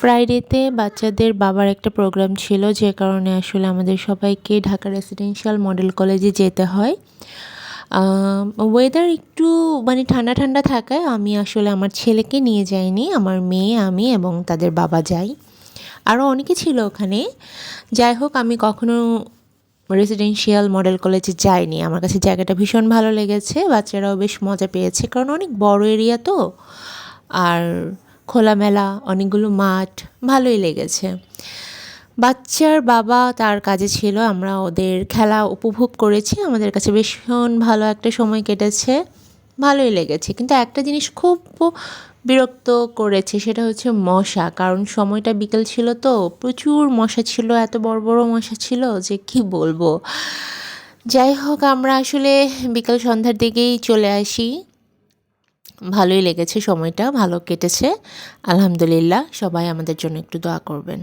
ফ্রাইডেতে বাচ্চাদের বাবার একটা প্রোগ্রাম ছিল, যে কারণে আসলে আমাদের সবাইকে ঢাকা রেসিডেন্সিয়াল মডেল কলেজে যেতে হয়। ওয়েদার একটু মানে ঠান্ডা ঠান্ডা থাকায় আমি আসলে আমার ছেলেকে নিয়ে যাইনি, আমার মেয়ে, আমি এবং তাদের বাবা যাই। আরও অনেকে ছিল ওখানে। যাই হোক, আমি কখনো রেসিডেন্সিয়াল মডেল কলেজে যাইনি। আমার কাছে জায়গাটা ভীষণ ভালো লেগেছে, বাচ্চারাও বেশ মজা পেয়েছে, কারণ অনেক বড় এরিয়া তো, আর খোলামেলা, অনেকগুলো মাঠ, ভালোই লেগেছে। বাচ্চার বাবা তার কাজে ছিল, আমরা ওদের খেলা উপভোগ করেছি, আমাদের কাছে ভীষণ ভালো একটা সময় কেটেছে, ভালোই লেগেছে। কিন্তু একটা জিনিস খুব বিরক্ত করেছে, সেটা হচ্ছে মশা, কারণ সময়টা বিকেল ছিল তো প্রচুর মশা ছিল, এত বড় বড় মশা ছিল যে কি বলবো। যাই হোক, আমরা আসলে বিকেল সন্ধ্যার দিকেই চলে আসি। ভালোই লেগেছে, সময়টা ভালো কেটেছে আলহামদুলিল্লাহ। সবাই আমাদের জন্য একটু দোয়া করবেন।